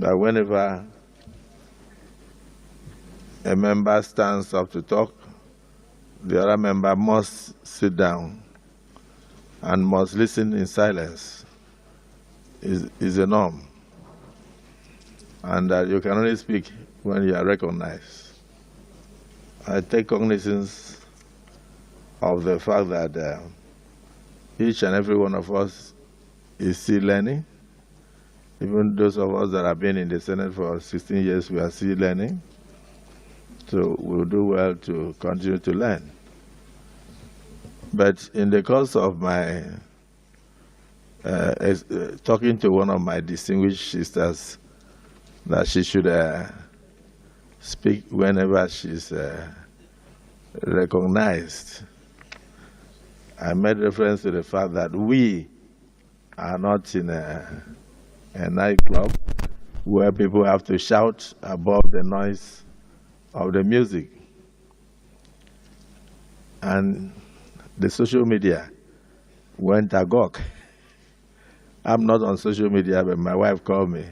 that whenever a member stands up to talk, the other member must sit down and must listen in silence is a norm, and that you can only speak when you are recognized. I take cognizance of the fact that each and every one of us is still learning. Even those of us that have been in the Senate for 16 years, we are still learning. So we'll do well to continue to learn. But in the course of my talking to one of my distinguished sisters that she should speak whenever she's recognized, I made reference to the fact that we are not in a nightclub where people have to shout above the noise of the music. And the social media went agog. I'm not on social media, but my wife called me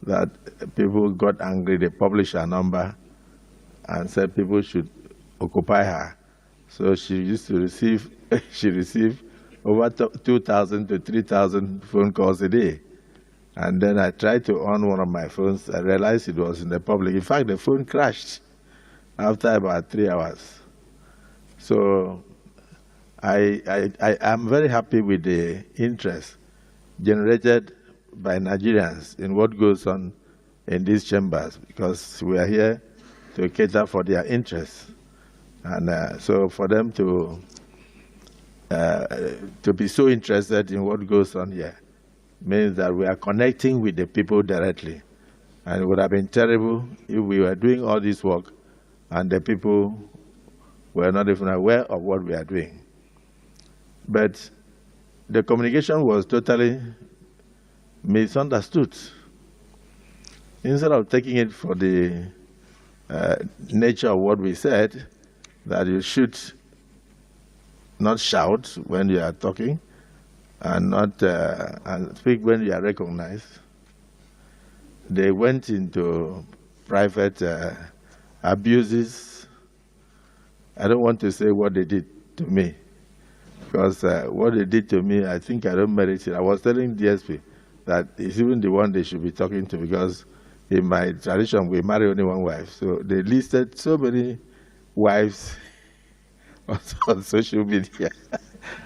that people got angry. They published her number and said people should occupy her. So she used to receive, she received over 2,000 to 3,000 phone calls a day. And then I tried to on one of my phones. I realized it was in the public. In fact, the phone crashed after about 3 hours. So I am very happy with the interest generated by Nigerians in what goes on in these chambers, because we are here to cater for their interests. And so for them to be so interested in what goes on here means that we are connecting with the people directly. And it would have been terrible if we were doing all this work and the people were not even aware of what we are doing. But the communication was totally misunderstood. Instead of taking it for the nature of what we said, that you should not shout when you are talking and not and speak when you are recognized, they went into private abuses. I don't want to say what they did to me, because what they did to me, I think I don't merit it. I was telling DSP that it's even the one they should be talking to, because in my tradition, we marry only one wife. So they listed so many wives on social media.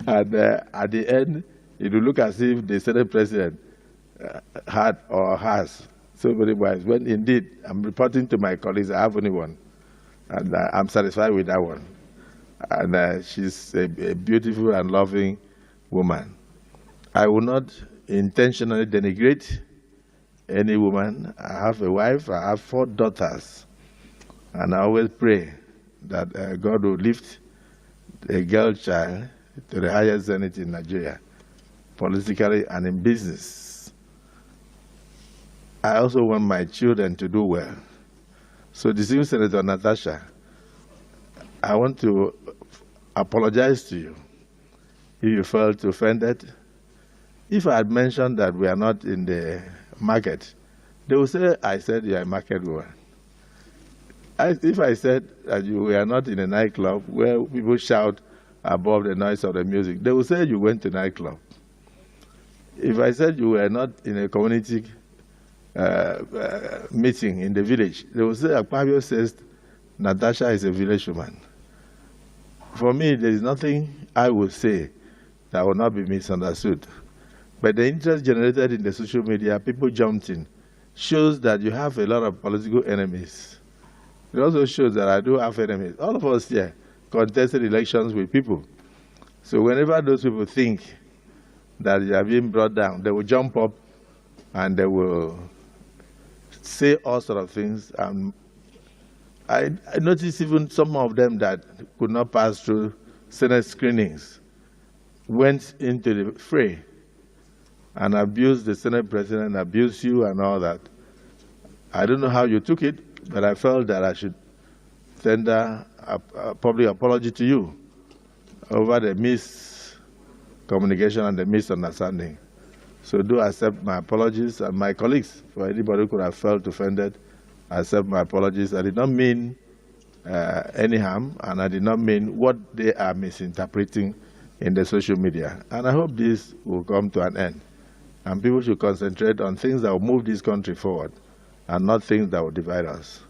And at the end, it will look as if the Senate President had or has so many wives. When indeed, I'm reporting to my colleagues, I have only one. And I'm satisfied with that one. And she's a beautiful and loving woman. I will not intentionally denigrate any woman. I have a wife, I have 4 daughters. And I always pray that God will lift a girl child to the highest zenith in Nigeria, politically and in business. I also want my children to do well. So, distinguished Senator Natasha, I want to apologize to you if you felt offended. If I had mentioned that we are not in the market, they will say I said you are a market woman. If I said that we are not in a nightclub where people shout above the noise of the music, they will say you went to nightclub. If I said you were not in a community meeting in the village, they will say Akpabio says Natasha is a village woman. For me, there is nothing I will say that will not be misunderstood. But the interest generated in the social media, people jumped in, shows that you have a lot of political enemies. It also shows that I do have enemies. All of us here contested elections with people. So whenever those people think that they are being brought down, they will jump up and they will say all sorts of things. I noticed even some of them that could not pass through Senate screenings went into the fray and abused the Senate President, abused you and all that. I don't know how you took it, but I felt that I should tender a public apology to you over the miscommunication and the misunderstanding. So do accept my apologies, and my colleagues, for anybody who could have felt offended, I accept my apologies. I did not mean any harm, and I did not mean what they are misinterpreting in the social media. And I hope this will come to an end. And people should concentrate on things that will move this country forward and not things that will divide us.